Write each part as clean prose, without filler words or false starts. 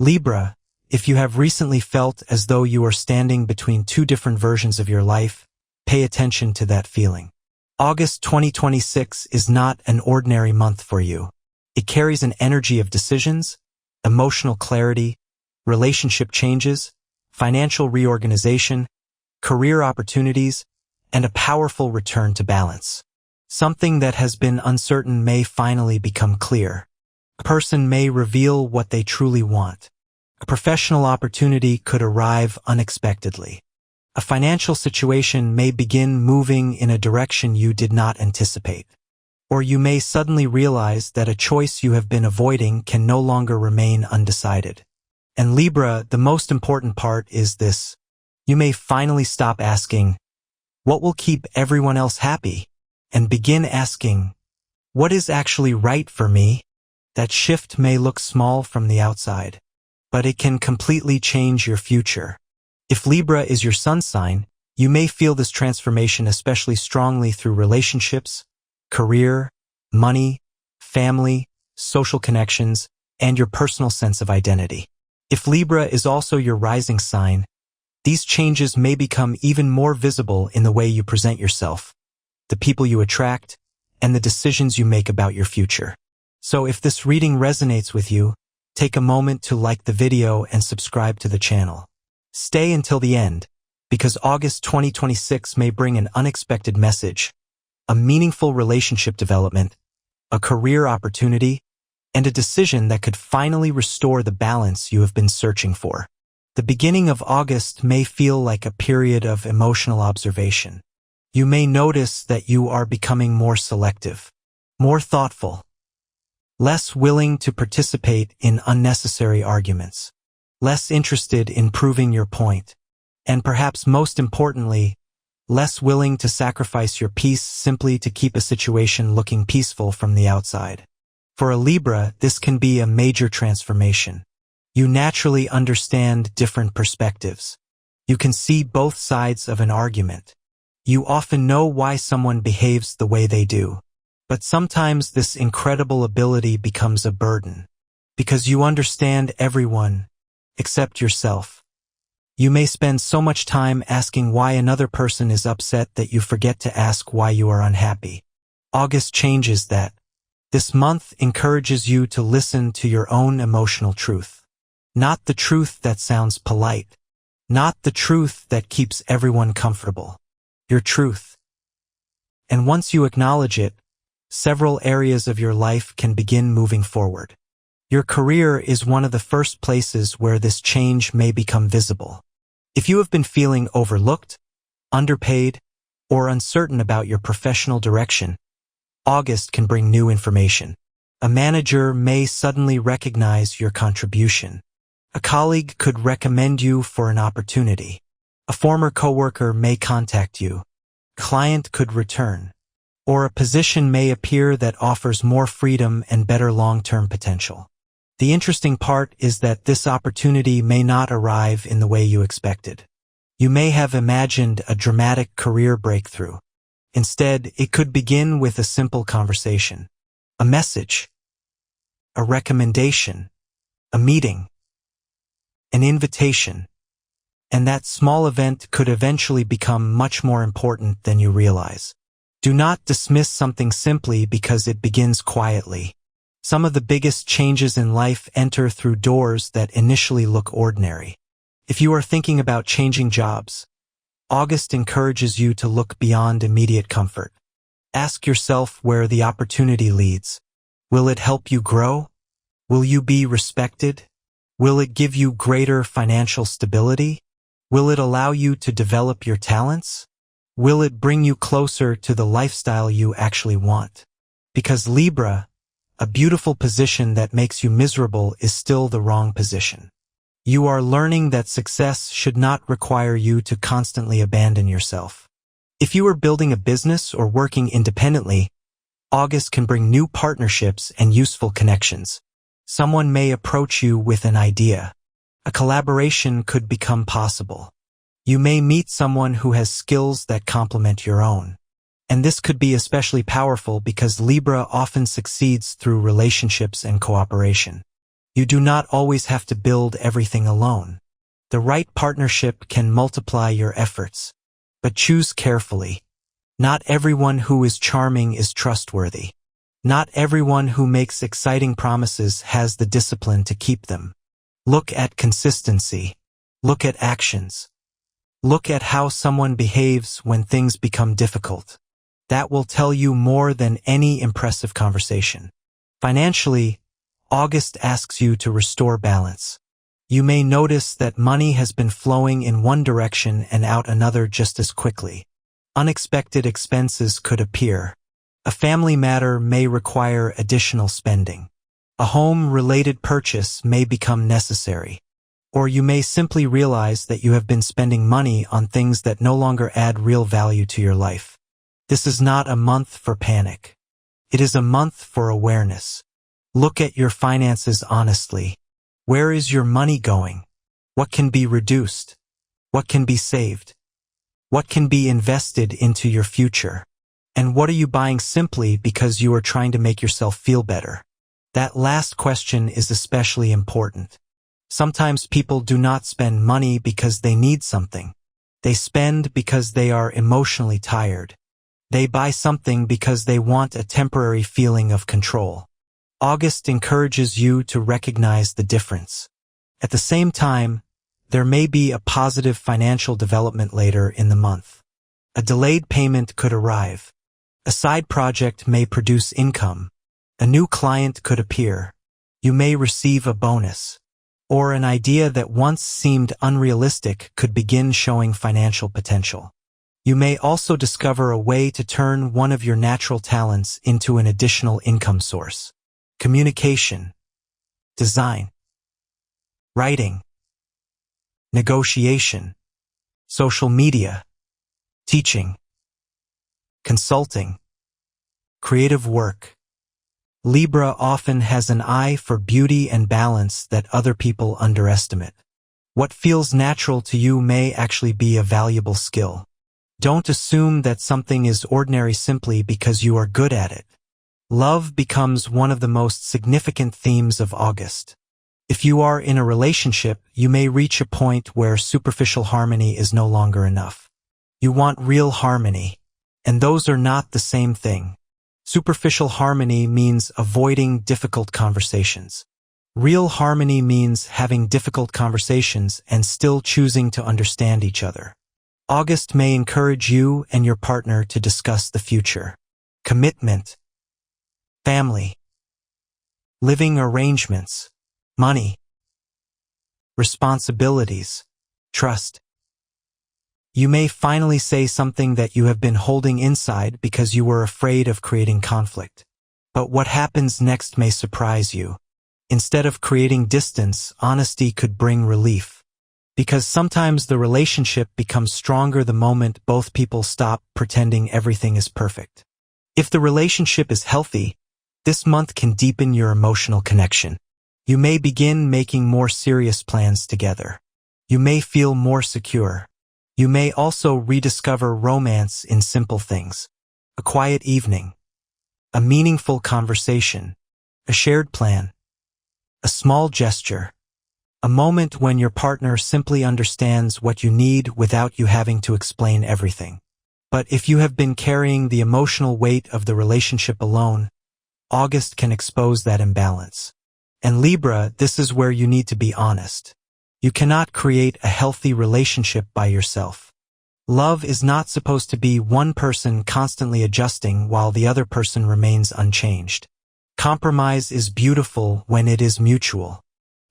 Libra, if you have recently felt as though you are standing between two different versions of your life, pay attention to that feeling. August 2026 is not an ordinary month for you. It carries an energy of decisions, emotional clarity, relationship changes, financial reorganization, career opportunities, and a powerful return to balance. Something that has been uncertain may finally become clear. A person may reveal what they truly want. A professional opportunity could arrive unexpectedly. A financial situation may begin moving in a direction you did not anticipate. Or you may suddenly realize that a choice you have been avoiding can no longer remain undecided. And Libra, the most important part is this. You may finally stop asking, what will keep everyone else happy? And begin asking, what is actually right for me? That shift may look small from the outside, but it can completely change your future. If Libra is your sun sign, you may feel this transformation especially strongly through relationships, career, money, family, social connections, and your personal sense of identity. If Libra is also your rising sign, these changes may become even more visible in the way you present yourself, the people you attract, and the decisions you make about your future. So if this reading resonates with you, take a moment to like the video and subscribe to the channel. Stay until the end, because August 2026 may bring an unexpected message, a meaningful relationship development, a career opportunity, and a decision that could finally restore the balance you have been searching for. The beginning of August may feel like a period of emotional observation. You may notice that you are becoming more selective, more thoughtful, less willing to participate in unnecessary arguments, less interested in proving your point, and perhaps most importantly, less willing to sacrifice your peace simply to keep a situation looking peaceful from the outside. For a Libra, this can be a major transformation. You naturally understand different perspectives. You can see both sides of an argument. You often know why someone behaves the way they do. But sometimes this incredible ability becomes a burden, because you understand everyone except yourself. You may spend so much time asking why another person is upset that you forget to ask why you are unhappy. August changes that. This month encourages you to listen to your own emotional truth. Not the truth that sounds polite. Not the truth that keeps everyone comfortable. Your truth. And once you acknowledge it, several areas of your life can begin moving forward. Your career is one of the first places where this change may become visible. If you have been feeling overlooked, underpaid, or uncertain about your professional direction, August can bring new information. A manager may suddenly recognize your contribution. A colleague could recommend you for an opportunity. A former coworker may contact you. A client could return. Or a position may appear that offers more freedom and better long-term potential. The interesting part is that this opportunity may not arrive in the way you expected. You may have imagined a dramatic career breakthrough. Instead, it could begin with a simple conversation, a message, a recommendation, a meeting, an invitation, and that small event could eventually become much more important than you realize. Do not dismiss something simply because it begins quietly. Some of the biggest changes in life enter through doors that initially look ordinary. If you are thinking about changing jobs, August encourages you to look beyond immediate comfort. Ask yourself where the opportunity leads. Will it help you grow? Will you be respected? Will it give you greater financial stability? Will it allow you to develop your talents? Will it bring you closer to the lifestyle you actually want? Because Libra, a beautiful position that makes you miserable is still the wrong position. You are learning that success should not require you to constantly abandon yourself. If you are building a business or working independently, August can bring new partnerships and useful connections. Someone may approach you with an idea. A collaboration could become possible. You may meet someone who has skills that complement your own. And this could be especially powerful because Libra often succeeds through relationships and cooperation. You do not always have to build everything alone. The right partnership can multiply your efforts, but choose carefully. Not everyone who is charming is trustworthy. Not everyone who makes exciting promises has the discipline to keep them. Look at consistency. Look at actions. Look at how someone behaves when things become difficult. That will tell you more than any impressive conversation. Financially, August asks you to restore balance. You may notice that money has been flowing in one direction and out another just as quickly. Unexpected expenses could appear. A family matter may require additional spending. A home-related purchase may become necessary. Or you may simply realize that you have been spending money on things that no longer add real value to your life. This is not a month for panic. It is a month for awareness. Look at your finances honestly. Where is your money going? What can be reduced? What can be saved? What can be invested into your future? And what are you buying simply because you are trying to make yourself feel better? That last question is especially important. Sometimes people do not spend money because they need something. They spend because they are emotionally tired. They buy something because they want a temporary feeling of control. August encourages you to recognize the difference. At the same time, there may be a positive financial development later in the month. A delayed payment could arrive. A side project may produce income. A new client could appear. You may receive a bonus. Or an idea that once seemed unrealistic could begin showing financial potential. You may also discover a way to turn one of your natural talents into an additional income source. Communication, design, writing, negotiation, social media, teaching, consulting, creative work. Libra often has an eye for beauty and balance that other people underestimate. What feels natural to you may actually be a valuable skill. Don't assume that something is ordinary simply because you are good at it. Love becomes one of the most significant themes of August. If you are in a relationship, you may reach a point where superficial harmony is no longer enough. You want real harmony, and those are not the same thing. Superficial harmony means avoiding difficult conversations. Real harmony means having difficult conversations and still choosing to understand each other. August may encourage you and your partner to discuss the future. Commitment, family, living arrangements, money, responsibilities, trust. You may finally say something that you have been holding inside because you were afraid of creating conflict. But what happens next may surprise you. Instead of creating distance, honesty could bring relief. Because sometimes the relationship becomes stronger the moment both people stop pretending everything is perfect. If the relationship is healthy, this month can deepen your emotional connection. You may begin making more serious plans together. You may feel more secure. You may also rediscover romance in simple things. A quiet evening, a meaningful conversation, a shared plan, a small gesture, a moment when your partner simply understands what you need without you having to explain everything. But if you have been carrying the emotional weight of the relationship alone, August can expose that imbalance. And Libra, this is where you need to be honest. You cannot create a healthy relationship by yourself. Love is not supposed to be one person constantly adjusting while the other person remains unchanged. Compromise is beautiful when it is mutual.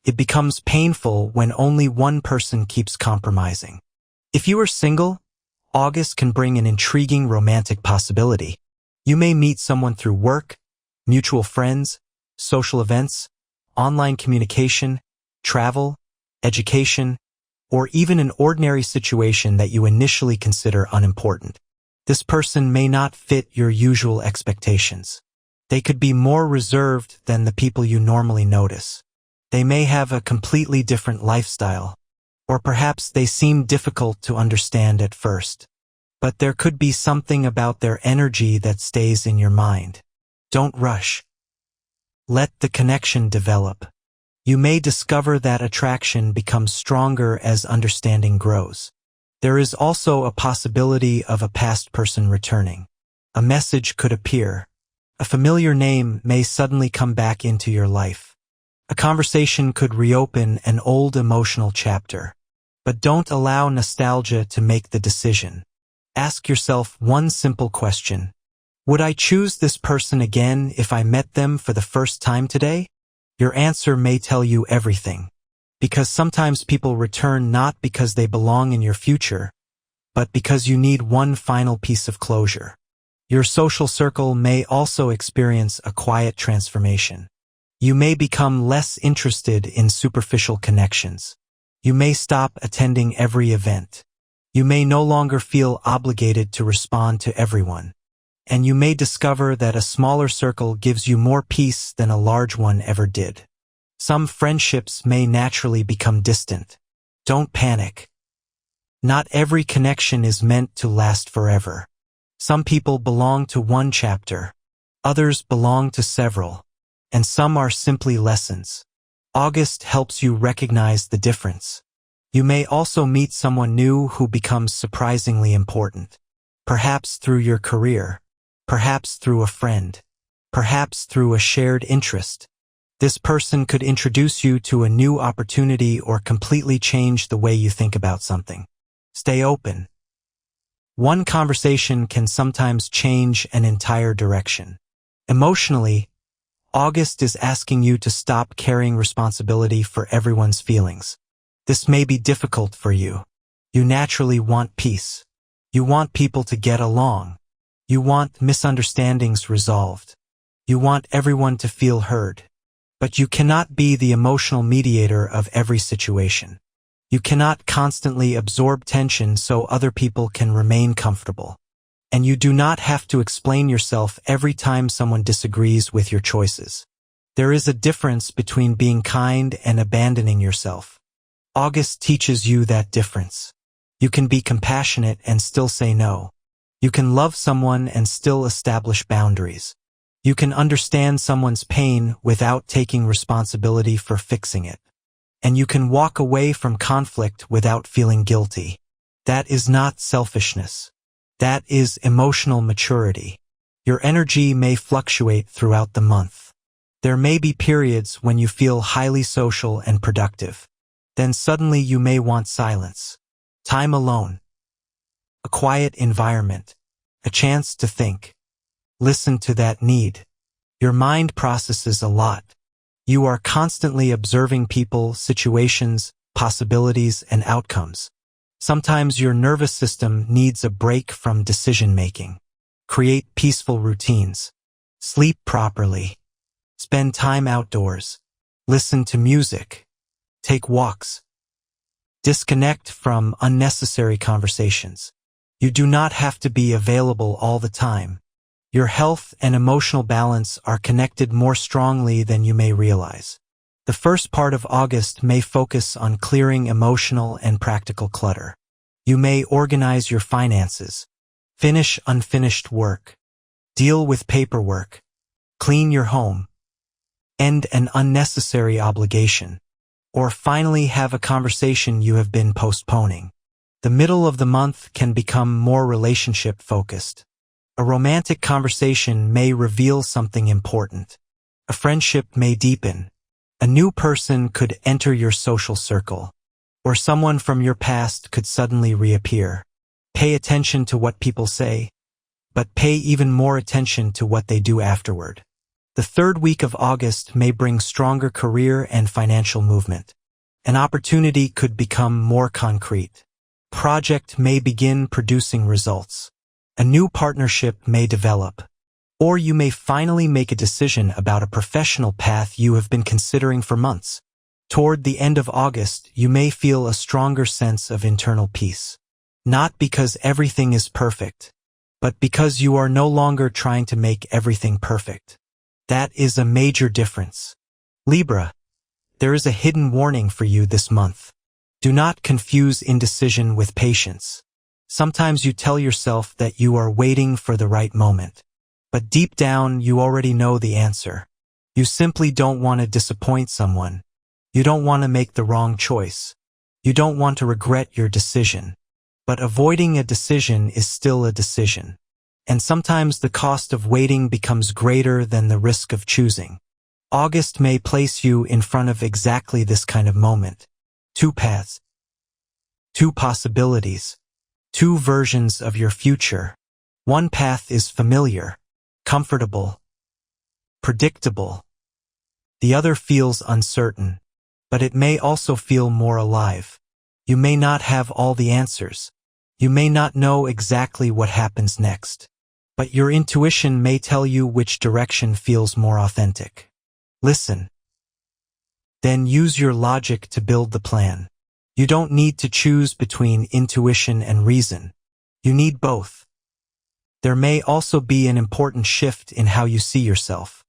It becomes painful when only one person keeps compromising. If you are single, August can bring an intriguing romantic possibility. You may meet someone through work, mutual friends, social events, online communication, travel, education, or even an ordinary situation that you initially consider unimportant. This person may not fit your usual expectations. They could be more reserved than the people you normally notice. They may have a completely different lifestyle, or perhaps they seem difficult to understand at first. But there could be something about their energy that stays in your mind. Don't rush. Let the connection develop. You may discover that attraction becomes stronger as understanding grows. There is also a possibility of a past person returning. A message could appear. A familiar name may suddenly come back into your life. A conversation could reopen an old emotional chapter. But don't allow nostalgia to make the decision. Ask yourself one simple question. Would I choose this person again if I met them for the first time today? Your answer may tell you everything. Because sometimes people return not because they belong in your future, but because you need one final piece of closure. Your social circle may also experience a quiet transformation. You may become less interested in superficial connections. You may stop attending every event. You may no longer feel obligated to respond to everyone. And you may discover that a smaller circle gives you more peace than a large one ever did. Some friendships may naturally become distant. Don't panic. Not every connection is meant to last forever. Some people belong to one chapter. Others belong to several. And some are simply lessons. August helps you recognize the difference. You may also meet someone new who becomes surprisingly important. Perhaps through your career. Perhaps through a friend. Perhaps through a shared interest. This person could introduce you to a new opportunity or completely change the way you think about something. Stay open. One conversation can sometimes change an entire direction. Emotionally, August is asking you to stop carrying responsibility for everyone's feelings. This may be difficult for you. You naturally want peace. You want people to get along. You want misunderstandings resolved. You want everyone to feel heard. But you cannot be the emotional mediator of every situation. You cannot constantly absorb tension so other people can remain comfortable. And you do not have to explain yourself every time someone disagrees with your choices. There is a difference between being kind and abandoning yourself. August teaches you that difference. You can be compassionate and still say no. You can love someone and still establish boundaries. You can understand someone's pain without taking responsibility for fixing it. And you can walk away from conflict without feeling guilty. That is not selfishness. That is emotional maturity. Your energy may fluctuate throughout the month. There may be periods when you feel highly social and productive. Then suddenly you may want silence. Time alone. A quiet environment. A chance to think. Listen to that need. Your mind processes a lot. You are constantly observing people, situations, possibilities, and outcomes. Sometimes your nervous system needs a break from decision-making. Create peaceful routines. Sleep properly. Spend time outdoors. Listen to music. Take walks. Disconnect from unnecessary conversations. You do not have to be available all the time. Your health and emotional balance are connected more strongly than you may realize. The first part of August may focus on clearing emotional and practical clutter. You may organize your finances, finish unfinished work, deal with paperwork, clean your home, end an unnecessary obligation, or finally have a conversation you have been postponing. The middle of the month can become more relationship-focused. A romantic conversation may reveal something important. A friendship may deepen. A new person could enter your social circle, or someone from your past could suddenly reappear. Pay attention to what people say, but pay even more attention to what they do afterward. The third week of August may bring stronger career and financial movement. An opportunity could become more concrete. Project may begin producing results. A new partnership may develop. Or you may finally make a decision about a professional path you have been considering for months. Toward the end of August, you may feel a stronger sense of internal peace. Not because everything is perfect, but because you are no longer trying to make everything perfect. That is a major difference. Libra, there is a hidden warning for you this month. Do not confuse indecision with patience. Sometimes you tell yourself that you are waiting for the right moment. But deep down, you already know the answer. You simply don't want to disappoint someone. You don't want to make the wrong choice. You don't want to regret your decision. But avoiding a decision is still a decision. And sometimes the cost of waiting becomes greater than the risk of choosing. August may place you in front of exactly this kind of moment. Two paths. Two possibilities. Two versions of your future. One path is familiar, comfortable, predictable. The other feels uncertain, but it may also feel more alive. You may not have all the answers. You may not know exactly what happens next. But your intuition may tell you which direction feels more authentic. Listen. Then use your logic to build the plan. You don't need to choose between intuition and reason. You need both. There may also be an important shift in how you see yourself.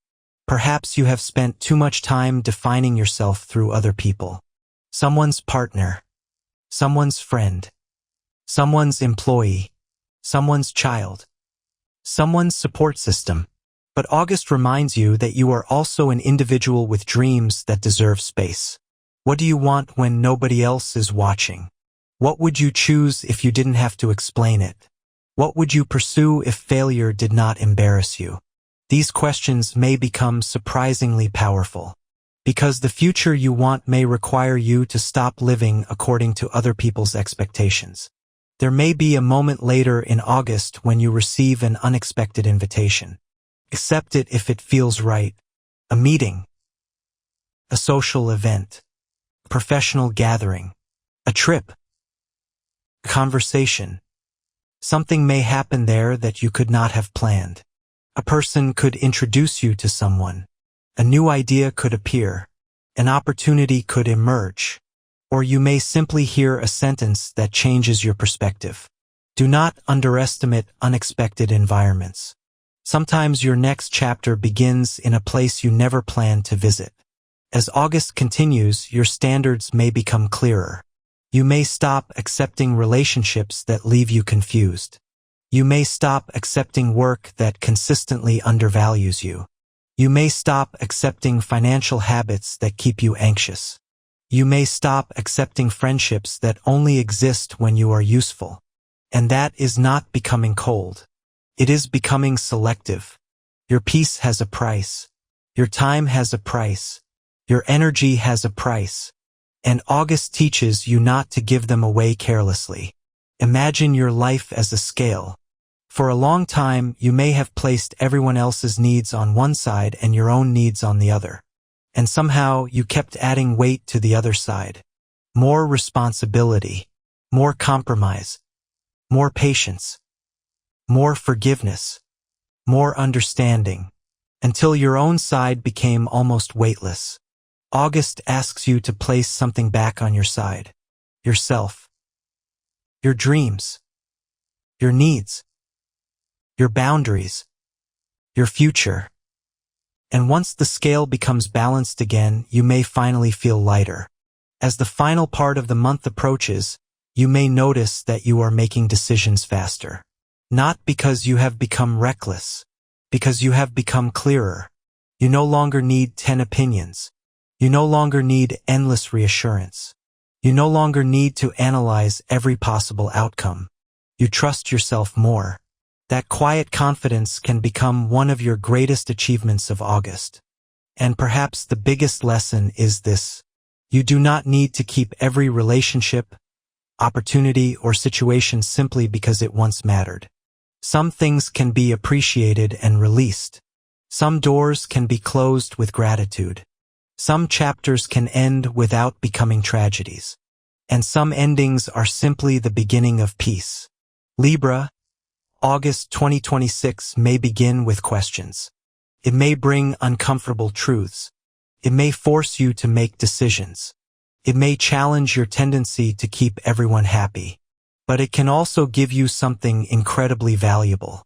Perhaps you have spent too much time defining yourself through other people. Someone's partner. Someone's friend. Someone's employee. Someone's child. Someone's support system. But August reminds you that you are also an individual with dreams that deserve space. What do you want when nobody else is watching? What would you choose if you didn't have to explain it? What would you pursue if failure did not embarrass you? These questions may become surprisingly powerful. Because the future you want may require you to stop living according to other people's expectations. There may be a moment later in August when you receive an unexpected invitation. Accept it if it feels right. A meeting. A social event. A professional gathering. A trip. A conversation. Something may happen there that you could not have planned. A person could introduce you to someone. A new idea could appear. An opportunity could emerge. Or you may simply hear a sentence that changes your perspective. Do not underestimate unexpected environments. Sometimes your next chapter begins in a place you never planned to visit. As August continues, your standards may become clearer. You may stop accepting relationships that leave you confused. You may stop accepting work that consistently undervalues you. You may stop accepting financial habits that keep you anxious. You may stop accepting friendships that only exist when you are useful. And that is not becoming cold. It is becoming selective. Your peace has a price. Your time has a price. Your energy has a price. And August teaches you not to give them away carelessly. Imagine your life as a scale. For a long time, you may have placed everyone else's needs on one side and your own needs on the other. And somehow you kept adding weight to the other side. More responsibility, more compromise, more patience, more forgiveness, more understanding, until your own side became almost weightless. August asks you to place something back on your side. Yourself. Your dreams. Your needs. Your boundaries. Your future. And once the scale becomes balanced again, you may finally feel lighter. As the final part of the month approaches, you may notice that you are making decisions faster. Not because you have become reckless, because you have become clearer. You no longer need 10 opinions. You no longer need endless reassurance. You no longer need to analyze every possible outcome. You trust yourself more. That quiet confidence can become one of your greatest achievements of August. And perhaps the biggest lesson is this. You do not need to keep every relationship, opportunity, or situation simply because it once mattered. Some things can be appreciated and released. Some doors can be closed with gratitude. Some chapters can end without becoming tragedies. And some endings are simply the beginning of peace. Libra, August 2026 may begin with questions. It may bring uncomfortable truths. It may force you to make decisions. It may challenge your tendency to keep everyone happy. But it can also give you something incredibly valuable.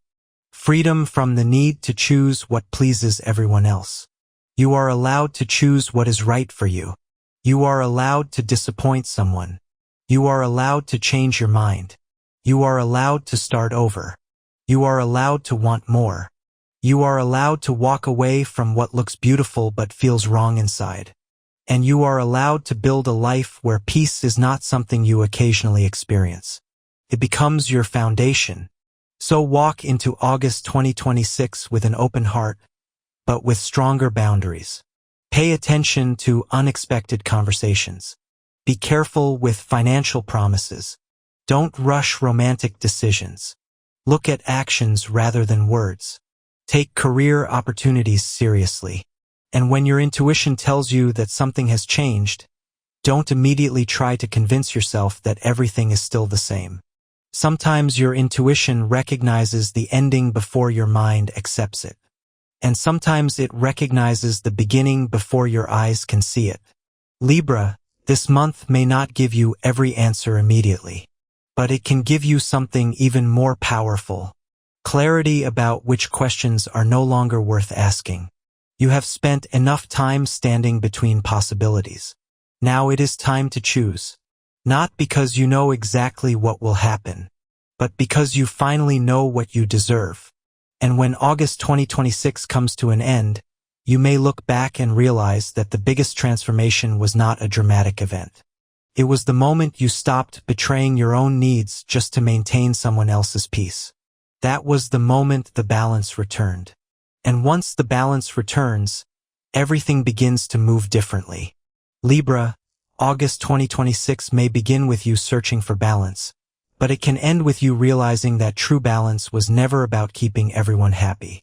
Freedom from the need to choose what pleases everyone else. You are allowed to choose what is right for you. You are allowed to disappoint someone. You are allowed to change your mind. You are allowed to start over. You are allowed to want more. You are allowed to walk away from what looks beautiful but feels wrong inside. and you are allowed to build a life where peace is not something you occasionally experience. It becomes your foundation. So walk into August 2026 with an open heart, but with stronger boundaries. Pay attention to unexpected conversations. Be careful with financial promises. Don't rush romantic decisions. Look at actions rather than words. Take career opportunities seriously. And when your intuition tells you that something has changed, don't immediately try to convince yourself that everything is still the same. Sometimes your intuition recognizes the ending before your mind accepts it. And sometimes it recognizes the beginning before your eyes can see it. Libra, this month may not give you every answer immediately, but it can give you something even more powerful. Clarity about which questions are no longer worth asking. You have spent enough time standing between possibilities. Now it is time to choose. Not because you know exactly what will happen, but because you finally know what you deserve. And when August 2026 comes to an end, you may look back and realize that the biggest transformation was not a dramatic event. It was the moment you stopped betraying your own needs just to maintain someone else's peace. That was the moment the balance returned. And once the balance returns, everything begins to move differently. Libra, August 2026 may begin with you searching for balance, but it can end with you realizing that true balance was never about keeping everyone happy.